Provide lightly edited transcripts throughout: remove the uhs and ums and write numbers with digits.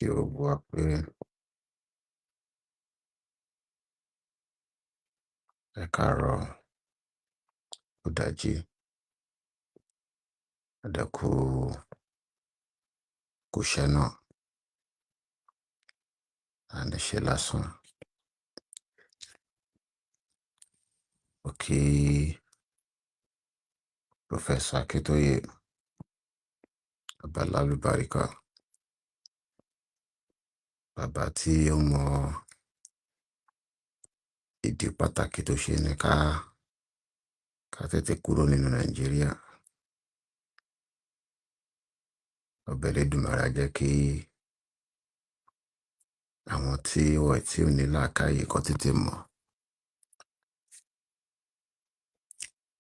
Yoruba pé ẹ káàárọ̀, ó dàjí, àdàkù kùṣẹ́ náà, àníṣe lásán. Òkè Professor Akitoye, Babalálùbáríkà, bàbá tí ó mọ ìdí pàtàkì tó ṣe ní ká tètè kúrò nínú Nàìjíríà. Ọba Elédùmarè jẹ́ kí àwọn tí ò ní làákàyè kó tètè mọ̀.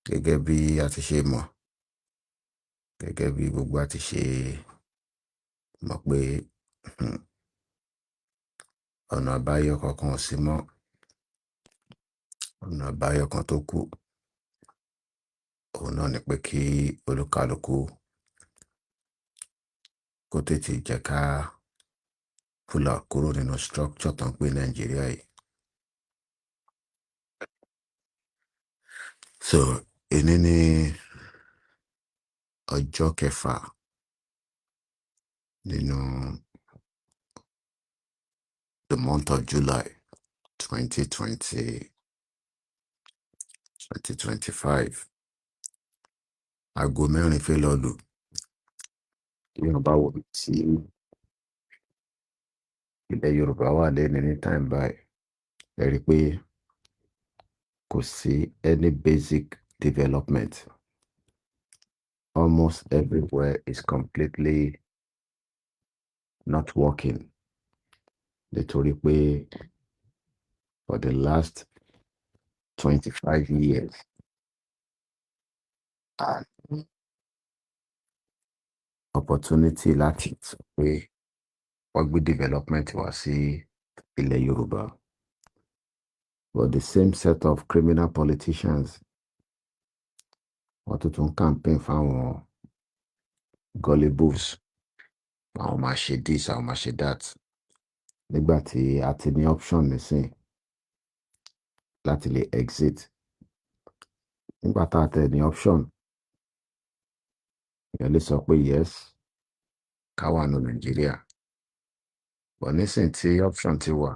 Gẹ́gẹ́ bí a ti ṣe mọ̀, gẹ́gẹ́ bí gbogbo a ti ṣe mọ̀ pé ọ̀nà àbáyọ kankan ò sí mọ́. Ọ̀nà àbáyọ kan tó kù, òun náà ni pé kí olúkálùkù kó tètè jẹ́ ká pull out kúrò nínú structure tó ń pè Nàìjíríà yìí. So, èní ní ọjọ́ kẹfà nínú the month of July 2025. Aago mẹ́rin fẹ́ lọ lù. Tí wọ́n bá wò tí ilẹ̀ Yorùbá wà lẹ́nu ní time báyìí, ẹ rí pé kò sí any basic development. Almost everywhere is completely not working. Nítorí pé for the last 25 years, and opportunity láti sọ pé wọ́n gbé development wá sí ilẹ̀ Yorùbá. But the same set of criminal politicians, wọ́n tún campaign fáwọn gullibles, àwọn máa ṣe this, àwọn máa ṣe that. Nígbà tí a ti ní option nísìn láti lè exit. Nígbà tá a tẹ̀ ní option, èèyàn lè sọ pé yes, ká wà ní Nàìjíríà. But nísìn tí option ti wà,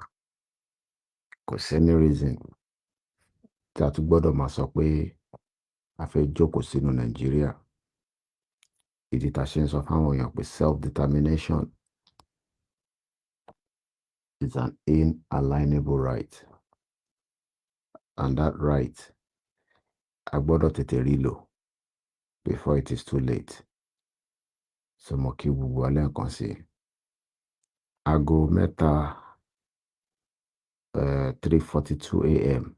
kò sí any reason tí a tún gbọ́dọ̀ máa sọ pé a fẹ́ jókòó sínú Nàìjíríà. Ìdí tá a ṣe ń sọ fáwọn èèyàn pé self-determination is an inalienable right. And that right, a gbọ́dọ̀ tètè rí lò before it is too late. So mo kí gbogbo wa lẹ́ẹ̀kan sí. Aago mẹ́ta 3:42 a.m.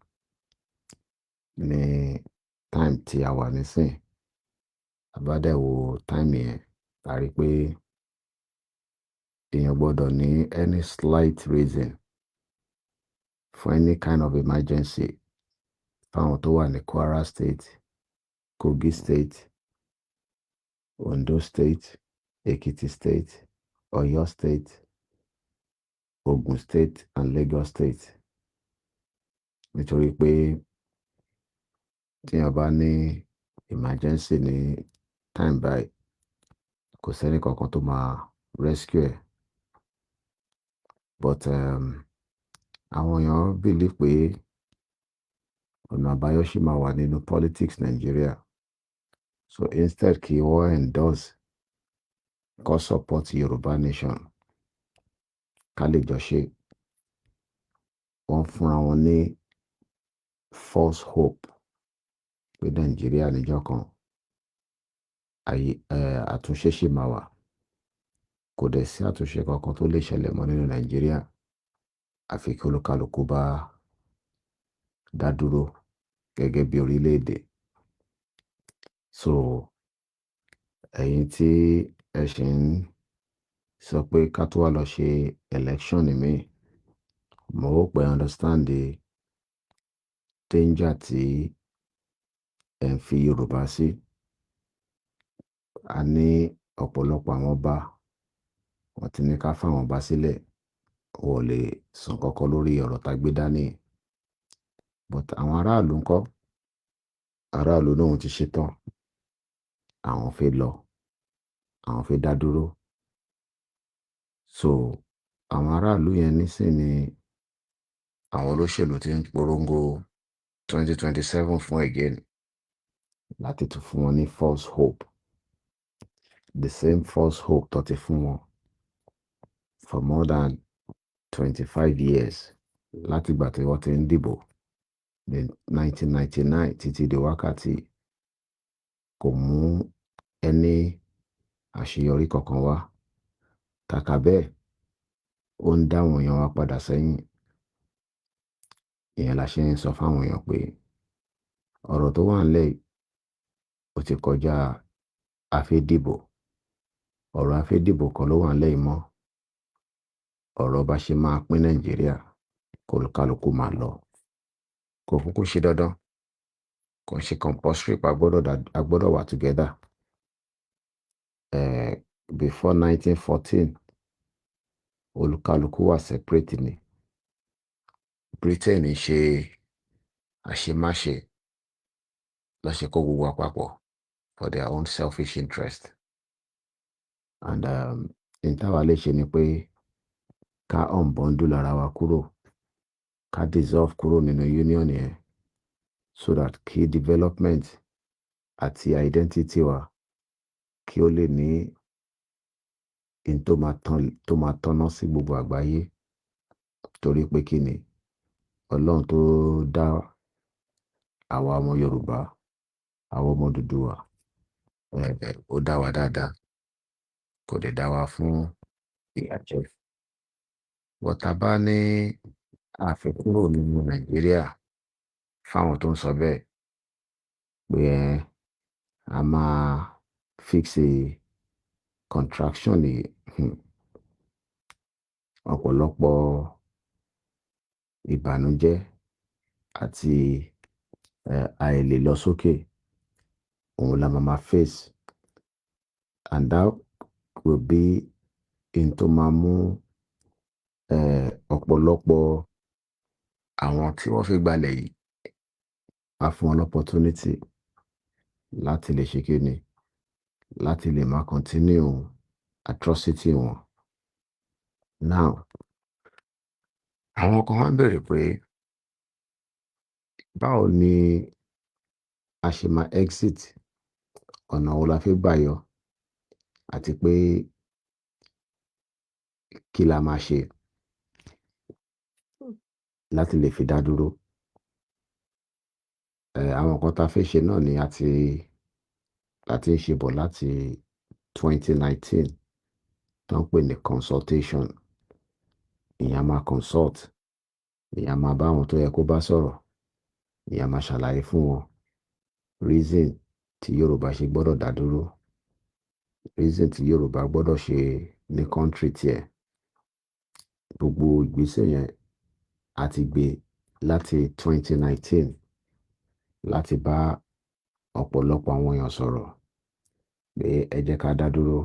ní time tí a wà nísìn. Àbádẹ́wò time yẹn, a rí pé èèyàn gbọ́dọ̀ ní any slight reason for any kind of emergency. Fáwọn tó wà ní Kwara State, Kogi State, Ondo State, Ekiti State, Oyo State, Ogun State and Lagos State. Nítorí pé tí èèyàn bá ní emergency ní time báyìí, kò sẹ́ni kankan tó máa rescue ẹ̀. But àwọn èèyàn believe pé ọ̀nà àbáyọ ṣì máa wà nínú politics Nigeria. So instead kí wọ́n endorse, kó support Yoruba nation, ká lè jọ ṣe, wọ́n fúnra wọn ní false hope pé Nigeria níjọ́ kan àtúnṣe ṣì máa wà. Kò dẹ̀ sí àtúnṣe kankan tó lè ṣẹlẹ̀ mọ́ nínú Nigeria àfi kí olúkálùkù bá dá dúró gẹ́gẹ́ bí orílẹ̀-èdè. So ẹ̀yin tí ẹ ṣì ń sọ pé ká tó wá lọ ṣe election mi, mo hope I understand the danger tí ẹ ń fi Yorùbá sí. A ní ọ̀pọ̀lọpọ̀ àwọn ọba, wọ́n ti ní ká fáwọn ọba sílẹ̀, wọn ò lè sọ kankan lórí ọ̀rọ̀ tá gbé dání. But àwọn aráàlú ńkọ́? Aráàlú náà ti ṣetán, àwọn fẹ́ lọ, àwọn fẹ́ dá dúró. So àwọn aráàlú yẹn nísìnyí àwọn olóṣèlú ti ń polongo 2027 fún again láti tún fún wọn ní false hope, the same false hope tó ti fún wọn for more than 25 years láti ìgbà tí wọ́n ti ń dìbò ní 1999 títí di wákàtí, kò mú ẹni àṣeyọrí kankan wá. Kàkà bẹ́ẹ̀, ó ń dá àwọn èèyàn wa padà sẹ́yìn. Ìyẹn la ṣe ń sọ fáwọn èèyàn pé ọ̀rọ̀ tó wà nílẹ̀ yìí ó ti kọjá afẹ́dìbò. Ọ̀rọ̀ afẹ́dìbò kan ló wà nílẹ̀ yìí mọ́. Ọ̀rọ̀ bá ṣe máa pín Nàìjíríà kólúkálukú máa lọ. Kò kúkú ṣe dandan, kò ṣe compulsory pa a gbọ́dọ̀ wà together. Before 1914 olúkálukú wà separate ni. Britain ṣe àṣemáṣe ló ṣe kó gbogbo wa papọ̀ for their own selfish interest. And n táwa lè ṣe ni pé ká unbundle ara wa kúrò, ká dissolve kúrò nínú union yẹn, so that kí development àti identity wa kí ó lè ní in tó máa tọ́nà sí gbogbo àgbáyé. Torí pé kí ni Ọlọ́run tó dá àwa ọmọ Yorùbá, àwọn ọmọ Odùduwà, ó dá wa dáadáa, kò dẹ̀ dá wa fún ìyàjẹ́. But tá bá ní a fẹ́ kúrò nínú Nàìjíríà, fáwọn tó ń sọ bẹ́ẹ̀ pé a máa fix contraction yìí, ọ̀pọ̀lọpọ̀ ìbànújẹ́ àti àìlè lọ sókè òun la máa face, and that will be in tó máa mú ọ̀pọ̀lọpọ̀ àwọn tí wọ́n fẹ́ gbalẹ̀ yìí á fún wọn opportunity láti lè ṣe kíni, láti lè máa continue atrocity wọn. Now, àwọn kan wá ń bèèrè pé báwo ni a ṣe máa exit, ọ̀nà wo la fẹ́ gbà yọ, àti pé kí la máa ṣe láti lè fi dá dúró. Àwọn nǹkan tá fẹ́ ṣe náà ni láti ń ṣe bọ̀ láti 2019 tó ń pè ní consultation. Ìyẹn a máa consult, ìyẹn a máa bá àwọn tó yẹ kó bá sọ̀rọ̀, ìyẹn a máa ṣàlàyé fún wọn reason tí Yorùbá ṣe gbọ́dọ̀ dá dúró, reason tí Yorùbá gbọ́dọ̀ ṣe ní country tiẹ̀. Gbogbo ìgbésẹ̀ yẹn a ti gbé láti 2019 láti bá ọ̀pọ̀lọpọ̀ àwọn èèyàn sọ̀rọ̀ pé ẹ jẹ́ ká dá dúró,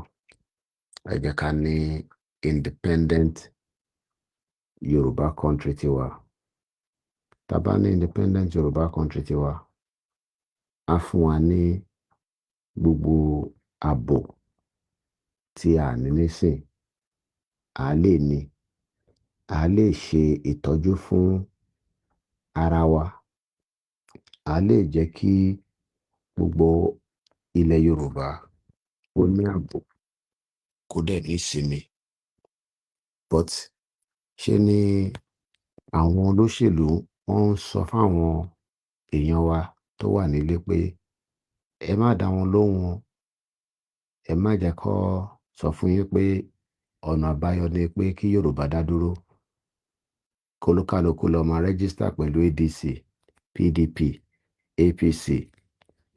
ẹ jẹ́ ká ní independent Yorùbá country tiwa. Tá bá ní independent Yorùbá country tiwa, á fún wa ní gbogbo ààbò tí a ní nísìn. A lè ṣe ìtọ́jú fún ara wa. A lè jẹ́ kí gbogbo ilẹ̀ Yorùbá ó ní ààbò, kó dẹ̀ ní ìsinmi. But ṣé ni àwọn olóṣèlú wọ́n ń sọ fáwọn èèyàn wa tó wà nílé pé ẹ má dá wọn lóhùn, ẹ má jẹ́ kó sọ fún yín pé ọ̀nà àbáyọ ni pé kí Yorùbá dá dúró, kólúkálukú lọ máa register pẹ̀lú ADC, PDP, APC.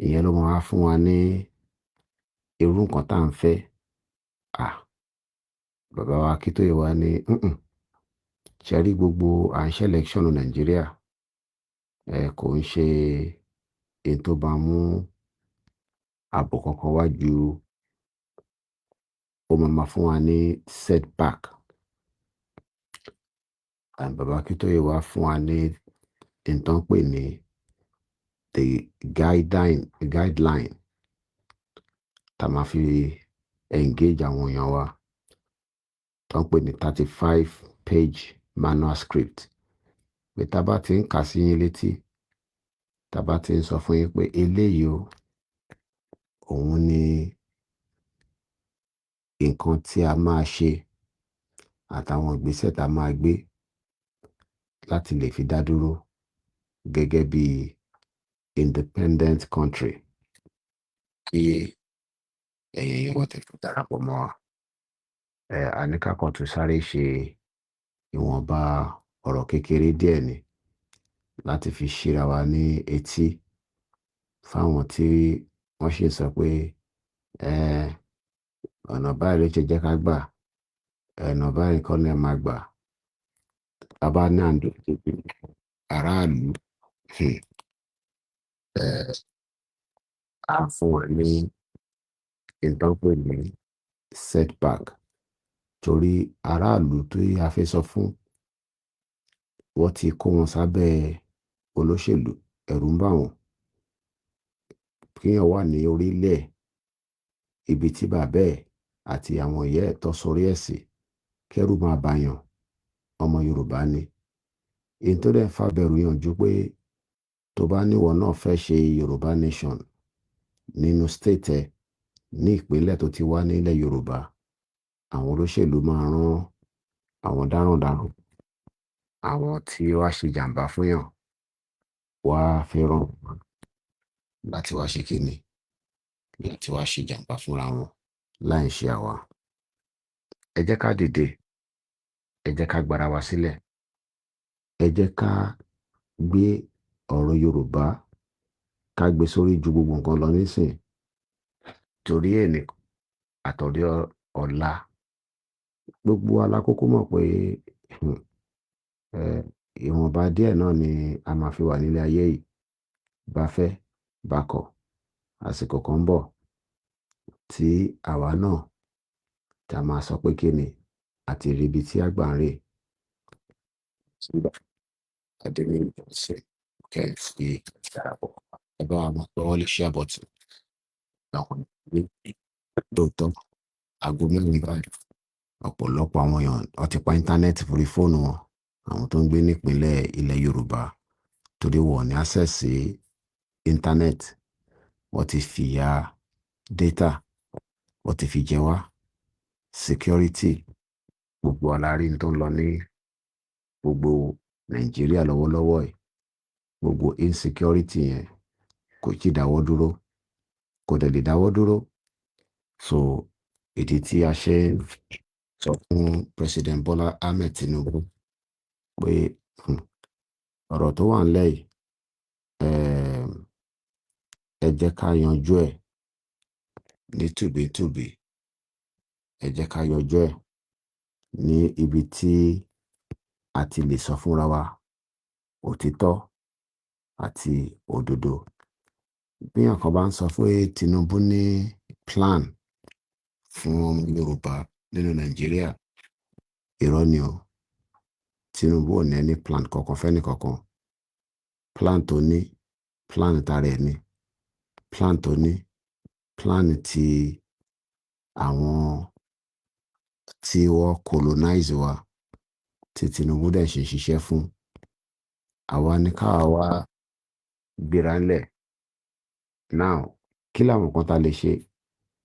Ìyẹn ló máa fún wa ní irú nǹkan tá à ń fẹ́. Bàbá wa Akíntóyè wa ní ṣe rí gbogbo à ń ṣe election Nàìjíríà, kò ń ṣe èyí tó bá mú ààbò kankan wá ju ó máa fún wa ní setback. Bàbá Akíntóyè wá fún wa ní nǹkan pè ní the guideline tá a máa fi engage àwọn èèyàn wa, tó ń pè ní 35-page manuscript. Pé tá a bá ti ń kà sí yín létí, tá a bá ti ń sọ fún yín pé eléyìí o, òun ni nǹkan tí a máa ṣe àtàwọn ìgbésẹ̀ tá a máa gbé láti lè fi dá dúró gẹ́gẹ́ bí independent country, kí ẹ̀yin yín wọ́n ti fi darapọ̀ mọ́ wa. A ní ká kàn tún sáré ṣe ìwọ̀nba ọ̀rọ̀ kékeré díẹ̀ ni láti fi ṣíra wa ní etí fáwọn tí wọ́n sì sọ pé ọ̀nà báyìí ló ṣe jẹ́ ká gbà, ọ̀nà báyìí kọ́ ni ẹ máa gbà. Tá a bá ní aráàlú, á fún wọn ní nǹkan pè ní setback, torí aráàlú tó a fẹ́ sọ fún, wọ́n ti kó wọn sábẹ́ olóṣèlú, ẹ̀rù ń bà wọ́n. Kéèyàn wà ní orílẹ̀ ibi tí bàbá ẹ̀ àti àwọn ìyá ẹ̀ tó sórí ẹ̀ sí, kẹ́rù máa bàyàn. Ọmọ Yorùbá ni. Èyí tó dẹ̀ fàbẹ̀rù yànjú pé tó bá níwọ náà fẹ́ ṣe Yorùbá nation nínú state ẹ̀, ní ìpínlẹ̀ tó ti wá nílẹ̀ Yorùbá, àwọn olóṣèlú máa rán àwọn darandaran, àwọn tí wá ṣe jàǹbá fún yàn, wá fẹ́ràn láti wá ṣe kíni, láti wá ṣe jàǹbá fúnra wọn láì ṣe àwa. Ẹ jẹ́ ká dìde, ẹ jẹ́ ká gbára wa sílẹ̀, ẹ jẹ́ ká gbé ọ̀rọ̀ Yorùbá, ká gbé sórí ju gbogbo nǹkan lọ nísìn, torí èní àtọ̀rí ọ̀la. Gbogbo wa la kúkú mọ̀ pé ìwọ̀nba díẹ̀ náà ni a máa fi wà nílé ayé yìí. Bá fẹ́, bá kọ̀, àsìkò kan ń bọ̀ tí àwa náà tá máa sọ pé kíni, àti rí ibi tí àgbà ń rè. Adéwìn Johnson, kẹ́ fi darapọ̀. Ẹ bá wa máa gbọ́wọ́ lé share button. Àwọn ní lóòótọ́, aago mẹ́rin báyìí, ọ̀pọ̀lọpọ̀ àwọn èèyàn wọ́n ti pa íńtánẹ́ẹ̀tì lórí fóònù wọn. Àwọn tó ń gbé nípínlẹ̀ ilẹ̀ Yorùbá, torí wọn ò ní access sí íńtánẹ́ẹ̀tì, wọ́n ti fi ya data, wọ́n ti fi jẹ wá. Security, gbogbo alárí tó ń lọ ní gbogbo Nàìjíríà lọ́wọ́lọ́wọ́ yìí, gbogbo insecurity yẹn kò tí ì dáwọ́ dúró, kò dẹ̀ lè dáwọ́ dúró. So ìdí tí a ṣe sọ fún President Bola Ahmed Tinubu pé ọ̀rọ̀ tó wà nílẹ̀ yìí, ẹ jẹ́ ká yanjú ẹ̀ ní tùbítùbí, ẹ jẹ́ ká yanjú ẹ̀ ní ibi tí a ti lè sọ fúnra wa òtítọ́ àti òdodo. Bí èèyàn kan bá ń sọ pé Tinubu ní plan fún ọmọ Yorùbá nínú Nàìjíríà, irọ́ ni o. Tinubu ò ní any plan kankan fẹ́ni kankan. Plan tó ní, plan tara ẹ̀ ni. Plan tó ní, plan ti àwọn tí wọ́n colonize wa, tí Tinubu dẹ̀ ṣe ṣiṣẹ́ fún. Àwa ní ká wá gbéra ńlẹ̀. Now, kí làwọn nǹkan tá lè ṣe?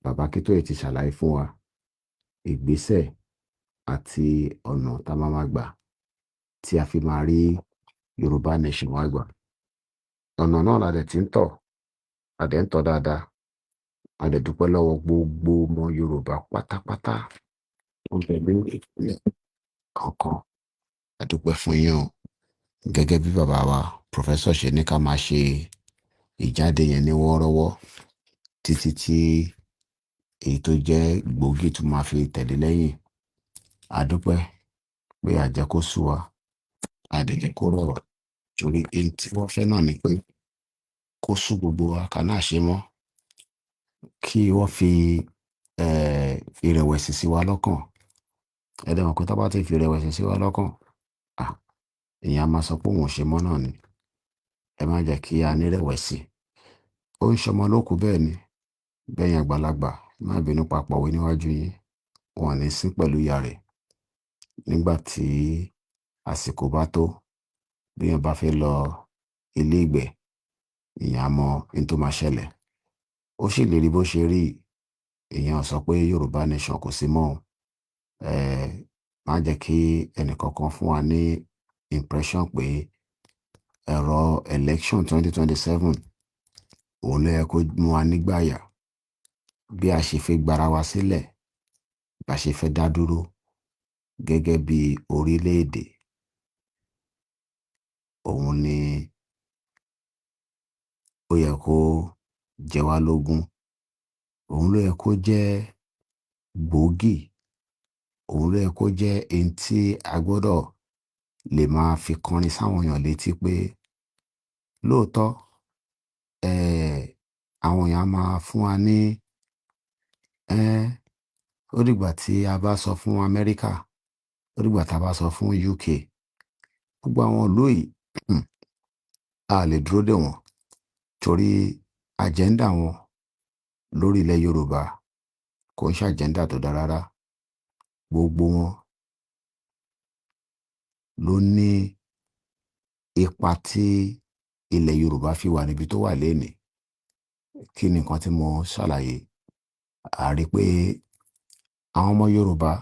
Bàbá Akíntóyè ti ṣàlàyé fún wa ìgbésẹ̀ àti ọ̀nà tá máa gbà tí a fi máa rí Yorùbá nation wá gbà. Ọ̀nà náà la dẹ̀ ti ń tọ̀, a dẹ̀ ń tọ̀ dáadáa. A dẹ̀ dúpẹ́ lọ́wọ́ gbogbo ọmọ Yorùbá pátápátá tó ń bẹ ní ìpínlẹ̀ kọ̀ọ̀kan. A dúpẹ́ fún yín o. Gẹ́gẹ́ bí bàbá wa Professor ṣe ní ká máa ṣe ìjáde yẹn ní wọ́ọ́rọ́wọ́ títí tí èyí tó jẹ́ gbòógì tó máa fi tẹ̀lé lẹ́yìn. A dúpẹ́ pé a jẹ́ kó sú wa, a dẹ̀ jẹ́ kó rọ̀ wá, torí èyí tí wọ́n fẹ́ náà ni pé kó sú gbogbo wa ká náà ṣe mọ́, kí wọ́n fi ìrẹ̀wẹ̀sì sí wa lọ́kàn. Ẹ dẹ̀ mọ̀ pé tá bá ti fi ìrẹ̀wẹ̀sì sí wa lọ́kàn, èèyàn á máa sọ pé òun ò ṣe mọ́ náà ni. Ẹ má jẹ́ kí a ní ìrẹ̀wẹ̀sì. Ó ń ṣọmọ lókú bẹ́ẹ̀ ni. Bẹ́yìn àgbàlagbà, má bínú papọ̀ wé níwájú yín. Wọn ò ní sín pẹ̀lú ìyá rẹ̀. Nígbà tí àsìkò bá tó, bí èèyàn bá fẹ́ lọ ilé ìgbẹ́, èèyàn á mọ ohun tó máa ṣẹlẹ̀. Ó sì lè rí bó ṣe rí. Èèyàn sọ pé Yorùbá nation kò sí mọ́. Má jẹ́ kí ẹnìkankan fún wa ní impression pé ẹ̀rọ election 2027 òun ló yẹ kó mú wa nígbàyà. Bí a ṣe fẹ́ gbara wa sílẹ̀, bá ṣe fẹ́ dá dúró gẹ́gẹ́ bí orílẹ̀-èdè, òun ni ó yẹ kó jẹ wá lógún. Òun ló yẹ kó jẹ́ gbòógì. Òun ló yẹ kó jẹ́ ẹni tí a gbọ́dọ̀ lè máa fi kọrin sáwọn èèyàn létí pé lóòótọ́, àwọn èèyàn á máa fún wa ní, ó dìgbà tí a bá sọ fún Amẹ́ríkà, ó dìgbà tí a bá sọ fún UK. Gbogbo àwọn ìlú yìí, a lè dúró dè wọ́n torí agenda wọn lórí ilẹ̀ Yorùbá kò ń ṣe agenda tó dára rárá. Gbogbo wọn ló ní ipa tí ilẹ̀ Yorùbá fi wà níbi tó wà lénìí. Kí ni nǹkan tí mo ṣàlàyé? A rí pé àwọn ọmọ Yorùbá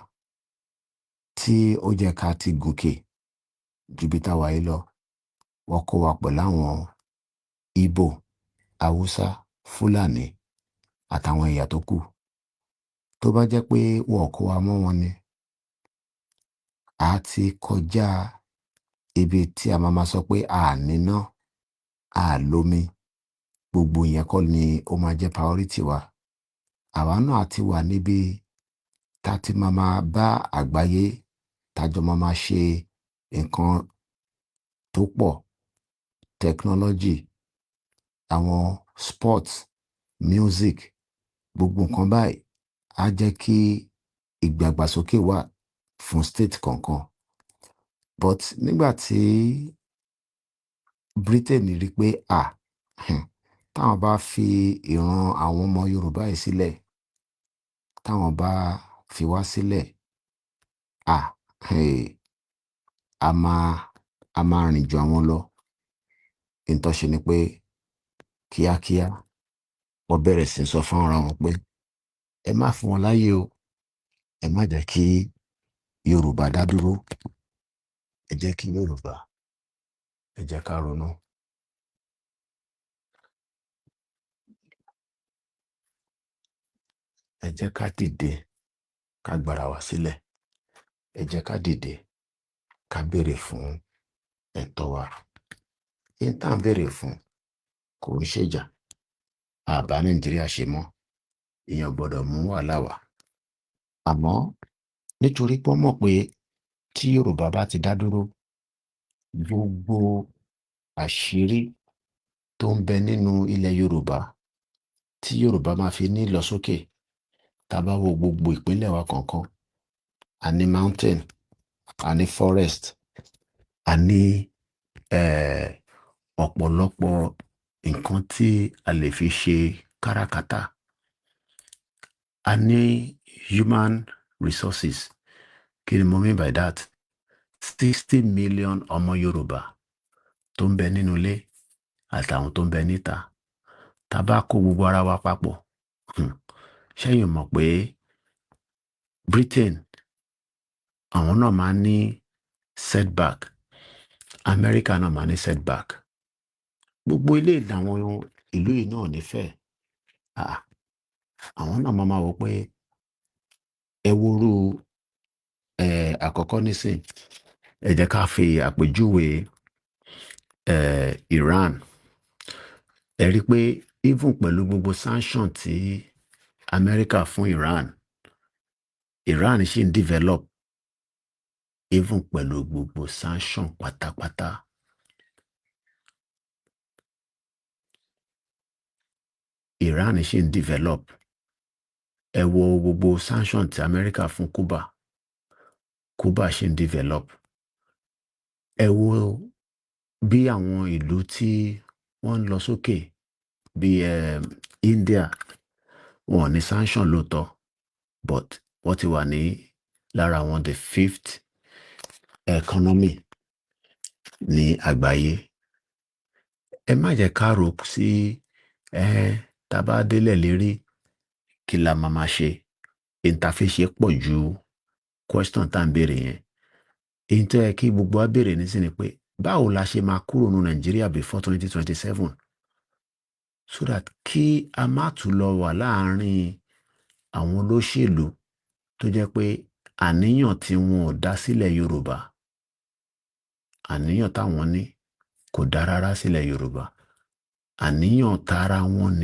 tí ó jẹ́ ká ti gòkè ju ibi táwa yìí lọ, wọ́n kó wa pẹ̀lú àwọn Ìgbò, Haúsá, Fúlàní àtàwọn ẹ̀yà tó kù. Tó bá jẹ́ pé wọn ò kó wa mọ́ wọn ni, a ti kọjá ibi tí a máa sọ pé a níná, a lómi. Gbogbo ìyẹn kọ́ ni ó máa jẹ́ priority wa. Àwa náà ti wà níbi tá ti máa bá àgbáyé tájọ máa ṣe nǹkan tó pọ̀, technology, àwọn sports, music, gbogbo nǹkan báyìí á jẹ́ kí ìdàgbàsókè wà fún state kọ̀ọ̀kan. But nígbà tí Britain rí pé táwọn bá fi ìran àwọn ọmọ Yorùbá yìí sílẹ̀, táwọn bá fi wá sílẹ̀, a máa rìn ju àwọn lọ. Ohun tó ṣe ni pé kíákíá wọ́n bẹ̀rẹ̀ sí í sọ fún ara wọn pé ẹ má fún wọn láyè o. Ẹ má jẹ́ kí Yorùbá dá dúró. Ẹ jẹ́ kí Yorùbá, ẹ jẹ́ ká ronú. Ẹ jẹ́ ká dìde, ká gbara wa sílẹ̀. Ẹ jẹ́ ká dìde, ká béèrè fún ẹ̀tọ́ wa. Ohun tá à ń béèrè fún kò ń ṣèjà. A bá Nàìjíríà ṣe mọ́. Èèyàn gbọ́dọ̀ mú wàhálà wá. Àmọ́ nítorí pé wọ́n mọ̀ pé tí Yorùbá bá ti dá dúró, gbogbo àṣírí tó ń bẹ nínú ilẹ̀ Yorùbá tí Yorùbá máa fi ní ìlọsókè, tá bá wo gbogbo ìpínlẹ̀ wa kọ̀ọ̀kan, a ní mountain, a ní forest, a ní ọ̀pọ̀lọpọ̀ nǹkan tí a lè fi ṣe káràkátà. A ní human resources. Kí ni mo mean by that? 60 million ọmọ Yorùbá tó ń bẹ nínú ilé àtàwọn tó ń bẹ níta. Tá bá kó gbogbo ara wa papọ̀, ṣẹ́yìn mọ̀ pé Britain àwọn náà máa ní setback. America náà máa ní setback. Gbogbo ilé àwọn ìlú yìí náà nífẹ̀ẹ́. Àwọn náà máa wò pé ẹ worú àkọ́kọ́ nísìn. Ẹ jẹ́ ká fi àpèjúwe Iran. Ẹ rí pé even pẹ̀lú gbogbo sanction tí America fún Iran, Iran ṣì ń develop. Even pẹ̀lú gbogbo sanction pátápátá. Iran ṣì ń develop. ẹ wo gbogbo sanction ti Amẹ́ríkà fún Cuba. Cuba ṣì ń develop. Ẹ wo bí àwọn ìlú tí wọ́n ń lọ sókè bí India, wọn ò ní sanction lóòótọ́, but wọ́n ti wà ní lára àwọn the 5th economy ní àgbáyé. Ẹ má jẹ́ ká rò sí tá a bá délẹ̀ lérí kí la máa ṣe. Interface pọ̀ ju question tá à ń béèrè yẹn. Èyí tó yẹ kí gbogbo wa béèrè nísìnyí pé báwo la ṣe máa kúrò ní Nàìjíríà before 2027 so that kí a má tún lọ wà láàárín àwọn olóṣèlú tó jẹ́ pé àníyàn tí wọn ò dá sílẹ̀ Yorùbá, àníyàn táwọn ní kò dá rárá sílẹ̀ Yorùbá, àníyàn tara wọn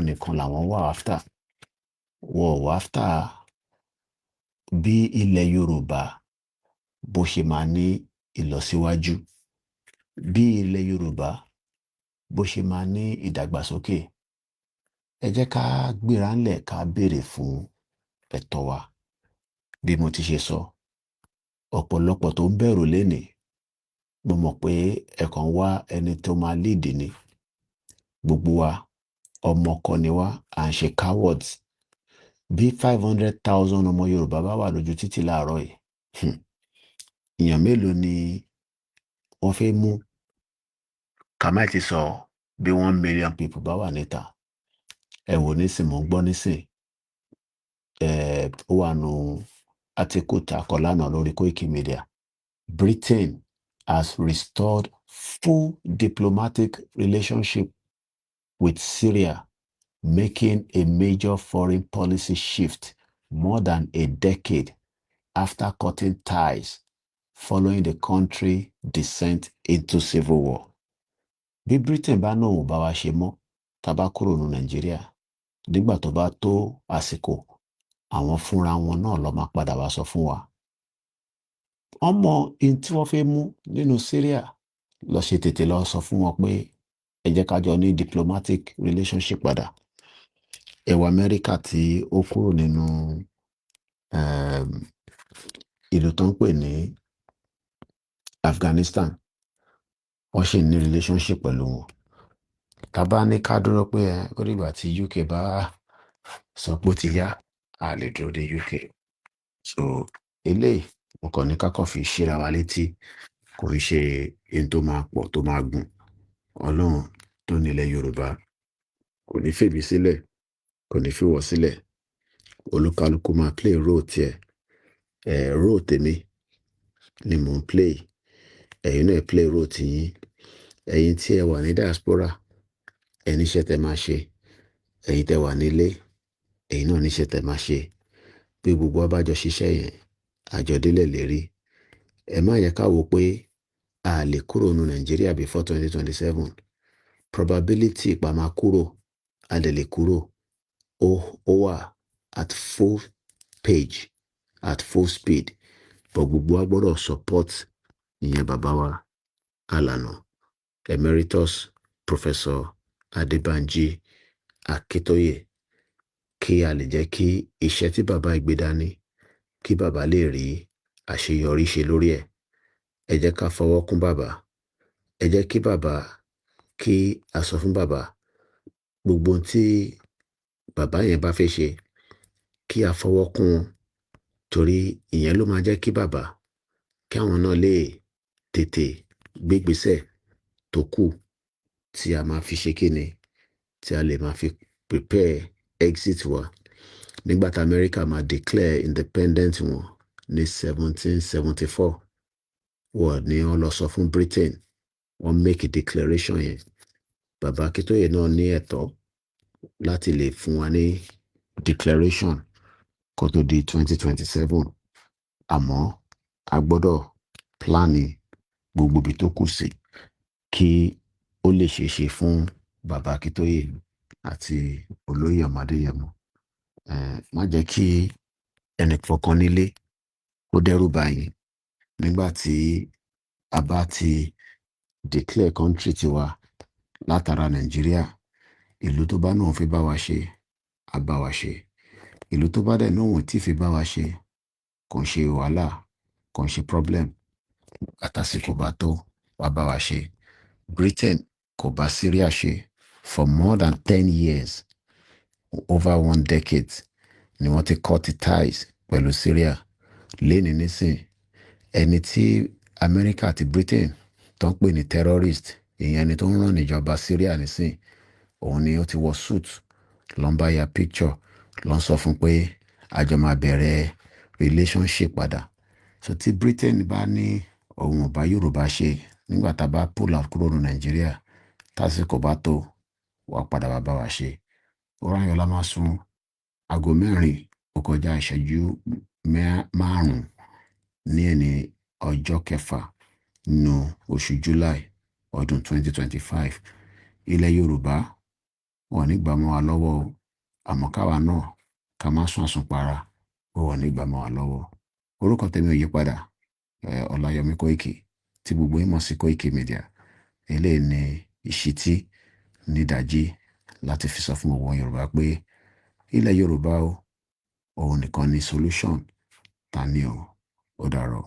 nìkan làwọn wà after. Wọ́n wà after bí ilẹ̀ Yorùbá bó ṣe máa ní ìlọsíwájú, bí ilẹ̀ Yorùbá bó ṣe máa ní ìdàgbàsókè. Ẹ jẹ́ ká gbéra ńlẹ̀ ká béèrè fún ẹ̀tọ́ wa. Bí mo ti ṣe sọ, ọ̀pọ̀lọpọ̀ tó ń bẹ̀rù lénìí, mo mọ̀ pé ẹ kàn wá ẹni tó máa lead ni. Gbogbo wa ọmọ kọ́ ni wá, à ń ṣe cowards. Bí 500,000 ọmọ Yorùbá bá wà lójú títì láàárọ̀ yìí, èèyàn mélòó ni wọ́n fẹ́ mú? Ká má ti sọ bí 1 million people bá wà níta. Ẹ wò nísìn, mò ń gbọ́ nísìn, ó wà nù article tá a kọ lánàá lórí Koikimedia. Britain has restored full diplomatic relationship with Syria, making a major foreign policy shift more than a decade after cutting ties following the country's descent into civil war. Bí Britain bá náà ò bá wa ṣe mọ́ tá a bá kúrò ní Nàìjíríà, nígbà tó bá tó àsìkò, àwọn fúnra wọn náà ló máa padà wá sọ fún wa. Ọmọ in tí wọ́n fẹ́ mú nínú Syria lọ ṣe tètè lọ sọ fún wọn pé ẹ jẹ́ ká jọ ní diplomatic relationship padà. Ẹ wo Amẹ́ríkà tí ó kúrò nínú ìlú tó ń pè ní Afghanistan, wọ́n ṣì ní relationship pẹ̀lú wọn. Tá bá ní ká dúró pé ó dìgbà tí UK bá sọ pé ó ti yá, a lè dúró de UK. So eléyìí mo kàn ní ká kàn fi ṣíra wa létí, kò ń ṣe ohun tó máa pọ̀ tó máa gùn. Ọlọ́run tó nílẹ̀ Yorùbá kò ní fèmí sílẹ̀, kò ní fi wọ́ sílẹ̀. Olúkálùkù máa play role tiẹ̀. Role tèmi ni mò ń play. Ẹ̀yin náà play role tiyín. Ẹ̀yin tí ẹ wà ní diaspora, ẹ níṣẹ́ tẹ máa ṣe. Ẹ̀yin tẹ wà nílé, ẹ̀yin náà níṣẹ́ tẹ máa ṣe. Bí gbogbo wa bá jọ ṣiṣẹ́ yẹn, àjọ délẹ̀ lérí. Ẹ má yẹ ká wò pé a lè kúrò ní Nàìjíríà before 2027. Probability pa máa kúrò, a dẹ̀ lè kúrò. Ó wà at full page, at full speed. But gbogbo wa gbọ́dọ̀ support ìyẹn bàbá wa Alànà Emeritus Professor Adébánjí Akíntóyè, kí a lè jẹ́ kí iṣẹ́ tí bàbá gbé dání, kí bàbá lè rí àṣeyọrí ṣe lórí ẹ̀. Ẹ jẹ́ ká fọwọ́ kún bàbá. Ẹ jẹ́ kí bàbá, kí a sọ fún bàbá gbogbo tí bàbá yẹn bá fẹ́ ṣe, kí a fọwọ́ kún wọn. Torí ìyẹn ló máa jẹ́ kí bàbá, kí àwọn náà lè tètè gbégbésẹ̀ tó kù tí a máa fi ṣe kíni, tí a lè máa fi prepare exit wa. Nígbà tí Amẹ́ríkà máa declare independence wọn ní 1774, wọ́n ní wọ́n lọ sọ fún Britain, wọ́n make a declaration yẹn. Bàbá Akíntóyè náà ní ẹ̀tọ́ láti lè fún wa ní declaration kó tó di 2027. Àmọ́ a gbọ́dọ̀ plan gbogbo ibi tó kù sí kí ó lè ṣeé ṣe fún bàbá Akíntóyè àti olóyè Adéyẹmọ. Má jẹ́ kí ẹnì kankan nílé ó dẹ́rù bà yín nígbà tí a bá ti declare country tiwa látara Nàìjíríà. ìlú tó bá náà fi bá wa ṣe á bá wa ṣe. Ìlú tó bá dẹ̀ náà wọ́n tí fi bá wa ṣe kò ń ṣe wàhálà, kò ń ṣe problem. Àtàsìkò bá tó wá bá wa ṣe. Britain kò bá Syria ṣe for more than 10 years, over 1 decade ni wọ́n ti cut ties pẹ̀lú Syria. Lénìí nísìn ẹni tí America àti Britain tó ń pè ní terrorist, ìyẹn ẹni tó ń ràn níjọba Syria nísìn, òun ni ó ti wọ suit ló ń bá ya picture ló ń sọ fún pé àjọ máa bẹ̀rẹ̀ relationship padà. So tí Britain bá ní òun ò bá Yorùbá ṣe nígbà tá a bá pull out kúrò ní Nàìjíríà, tásìkò bá tó wá padà wá bá wa ṣe. Ọ̀ranyàn máa sun aago 4 ó kọjá ìṣẹ́jú 5 ní ẹni ọjọ́ 6 nínú oṣù July ọdún 2025. Ilẹ̀ Yorùbá wọn ní gbà mọ́ wa lọ́wọ́ o, àmọ́ káwa náà ká má sún àsùnpara ó wọ́n ní gbà mọ́ wa lọ́wọ́. Orúkọ tèmi ò yí padà, Ọláyọmí Kóìkì tí gbogbo yín mọ̀ sí Koikimedia. Eléyìí ni ìṣítí nídàjí láti fi sọ fún gbogbo Yorùbá pé ilẹ̀ Yorùbá o, òun nìkan ni solution ta ní o. Ó dàárọ̀.